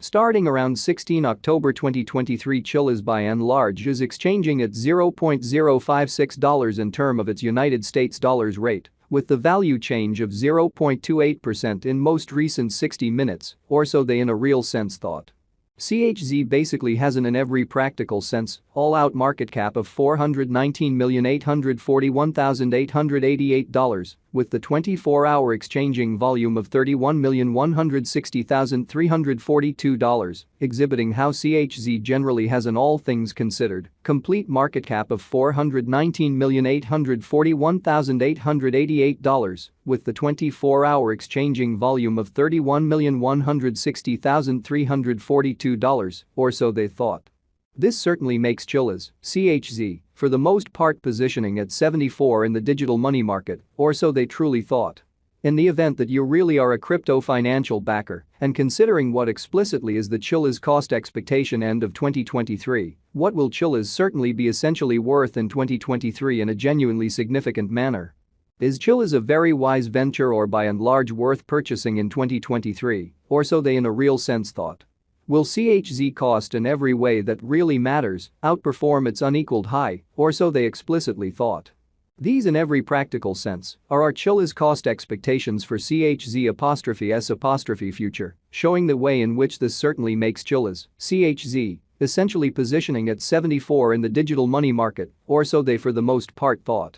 Starting around 16 October 2023, Chilliz by and large is exchanging at $0.056 in term of its United States dollars rate, with the value change of 0.28% in most recent 60 minutes, or so they in a real sense thought. Chz basically has in every practical sense, all-out market cap of $419,841,888, with the 24-hour exchanging volume of $31,160,342, exhibiting how Chz generally has an all things considered, complete market cap of $419,841,888, with the 24-hour exchanging volume of $31,160,342, or so they thought. This certainly makes Chilliz, Chz, for the most part positioning at 74 in the digital money market, or so they truly thought. In the event that you really are a crypto financial backer, and considering what explicitly is the Chilliz cost expectation end of 2023, what will Chilliz certainly be essentially worth in 2023 in a genuinely significant manner? Is Chilliz a very wise venture or by and large worth purchasing in 2023, or so they in a real sense thought? Will Chz cost in every way that really matters outperform its unequaled high, or so they explicitly thought? These in every practical sense are our Chilliz cost expectations for Chz'(s) future, showing the way in which this certainly makes Chilliz, Chz, essentially positioning at 74 in the digital money market, or so they for the most part thought.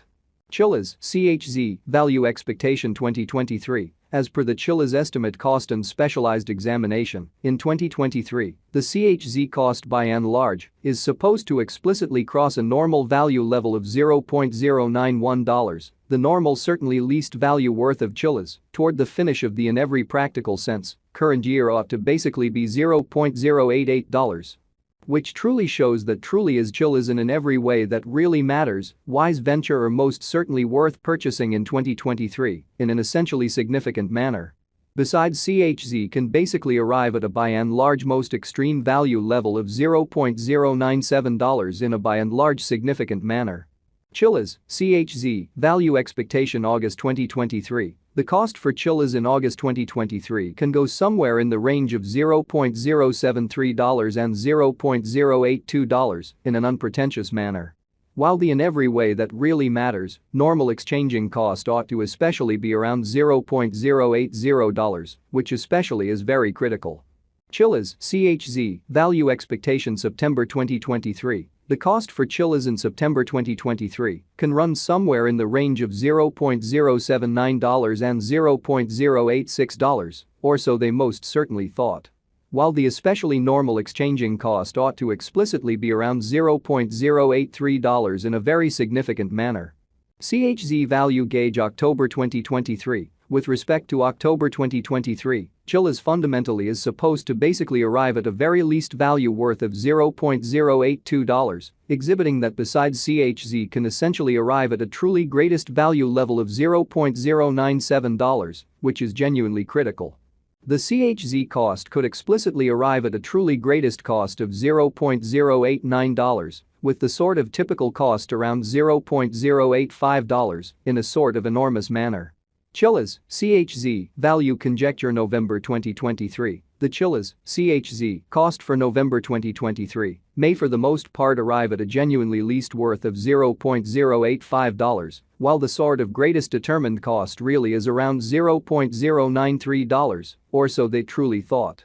Chilliz, Chz, value expectation 2023. As per the Chilliz estimate cost and specialized examination, in 2023, the Chz cost by and large is supposed to explicitly cross a normal value level of $0.091, the normal certainly least value worth of Chilliz, toward the finish of the in every practical sense, current year ought to basically be $0.088. Which truly shows that truly is Chilliz in every way that really matters, wise venture or most certainly worth purchasing in 2023 in an essentially significant manner. Besides, Chz can basically arrive at a by and large most extreme value level of $0.097 in a by and large significant manner. Chilliz, Chz, value expectation August 2023. The cost for Chilliz in August 2023 can go somewhere in the range of $0.073 and $0.082 in an unpretentious manner. While the in every way that really matters, normal exchanging cost ought to especially be around $0.080, which especially is very critical. Chilliz, Chz, value expectation September 2023. The cost for Chilliz in September 2023 can run somewhere in the range of $0.079 and $0.086, or so they most certainly thought. While the especially normal exchanging cost ought to explicitly be around $0.083 in a very significant manner. Chz value gauge October 2023. With respect to October 2023, Chilliz fundamentally is supposed to basically arrive at a very least value worth of $0.082, exhibiting that besides Chz can essentially arrive at a truly greatest value level of $0.097, which is genuinely critical. The Chz cost could explicitly arrive at a truly greatest cost of $0.089, with the sort of typical cost around $0.085 in a sort of enormous manner. Chilliz, Chz, value conjecture November 2023. The Chilliz, Chz, cost for November 2023 may for the most part arrive at a genuinely least worth of $0.085, while the sort of greatest determined cost really is around $0.093, or so they truly thought.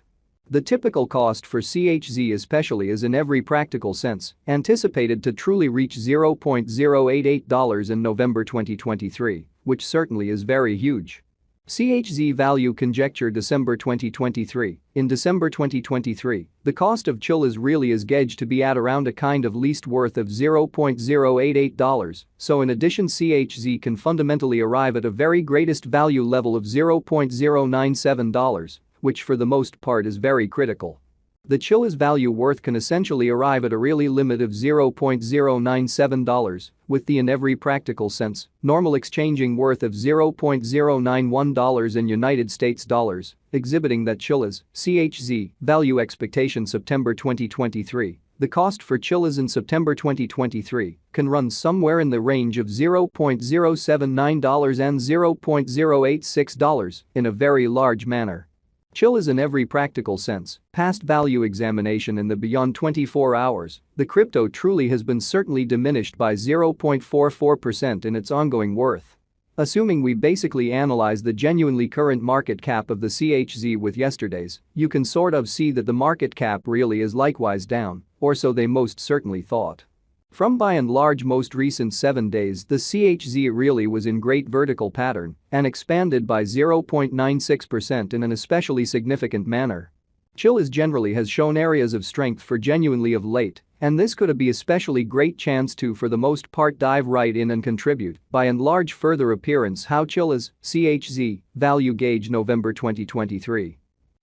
The typical cost for Chz especially is in every practical sense anticipated to truly reach $0.088 in November 2023, which certainly is very huge. Chz value conjecture December 2023. In December 2023, the cost of Chilliz really is gauged to be at around a kind of least worth of $0.088, so in addition Chz can fundamentally arrive at a very greatest value level of $0.097, which for the most part is very critical. The Chilliz value worth can essentially arrive at a really limit of $0.097, with the in every practical sense, normal exchanging worth of $0.091 in United States dollars, exhibiting that Chilliz, Chz, value expectation September 2023. The cost for Chilliz in September 2023 can run somewhere in the range of $0.079 and $0.086 in a very large manner. Chilliz in every practical sense, past value examination in the beyond 24 hours, the crypto truly has been certainly diminished by 0.44% in its ongoing worth. Assuming we basically analyze the genuinely current market cap of the Chz with yesterday's, you can sort of see that the market cap really is likewise down, or so they most certainly thought. From by and large most recent 7 days, the Chz really was in great vertical pattern and expanded by 0.96% in an especially significant manner. Chilliz generally has shown areas of strength for genuinely of late, and this could be especially great chance to for the most part dive right in and contribute by and large further appearance how Chilliz, Chz, value gauge November 2023.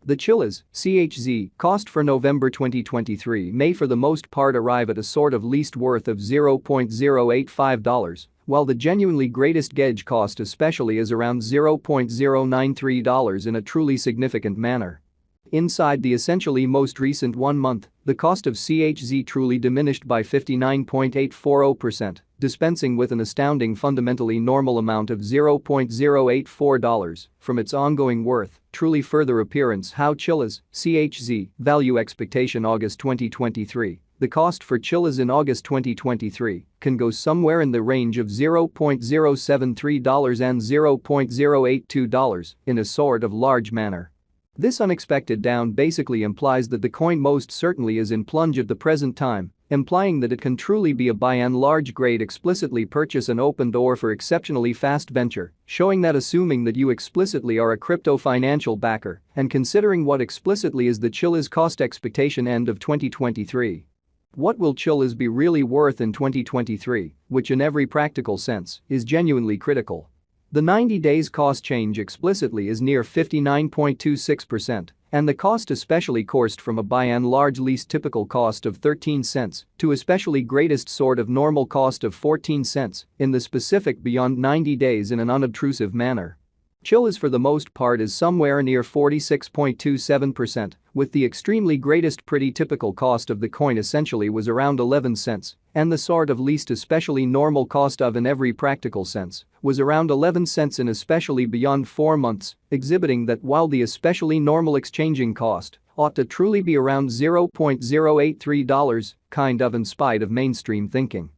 The Chilliz, Chz, cost for November 2023 may for the most part arrive at a sort of least worth of $0.085, while the genuinely greatest gauge cost especially is around $0.093 in a truly significant manner. Inside the essentially most recent 1 month, the cost of Chz truly diminished by 59.840%, dispensing with an astounding fundamentally normal amount of $0.084 from its ongoing worth, truly further appearance how Chilliz, Chz, value expectation August 2023. The cost for Chilliz in August 2023 can go somewhere in the range of $0.073 and $0.082 in a sort of large manner. This unexpected down basically implies that the coin most certainly is in plunge at the present time, implying that it can truly be a by and large grade explicitly purchase an open door for exceptionally fast venture, showing that assuming that you explicitly are a crypto financial backer and considering what explicitly is the Chilliz cost expectation end of 2023. What will Chilliz be really worth in 2023, which in every practical sense is genuinely critical. The 90 days cost change explicitly is near 59.26%, and the cost especially coursed from a by and large least typical cost of 13 cents to especially greatest sort of normal cost of 14 cents in the specific beyond 90 days in an unobtrusive manner. Chilliz for the most part is somewhere near 46.27%, with the extremely greatest pretty typical cost of the coin essentially was around 11 cents, and the sort of least especially normal cost of in every practical sense was around 11 cents in especially beyond 4 months, exhibiting that while the especially normal exchanging cost ought to truly be around $0.083, kind of in spite of mainstream thinking.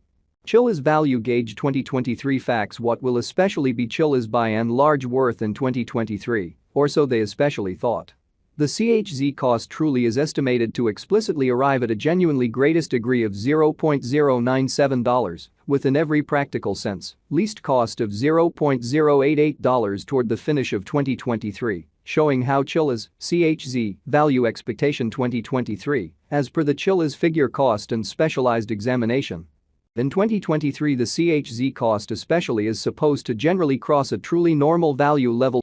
Chilliz value gauge 2023 facts. What will especially be Chilliz by and large worth in 2023, or so they especially thought. The Chz cost truly is estimated to explicitly arrive at a genuinely greatest degree of $0.097, with in every practical sense, least cost of $0.088 toward the finish of 2023, showing how Chilliz, Chz, value expectation 2023, as per the Chilliz figure cost and specialized examination. In 2023 the Chz cost especially is supposed to generally cross a truly normal value level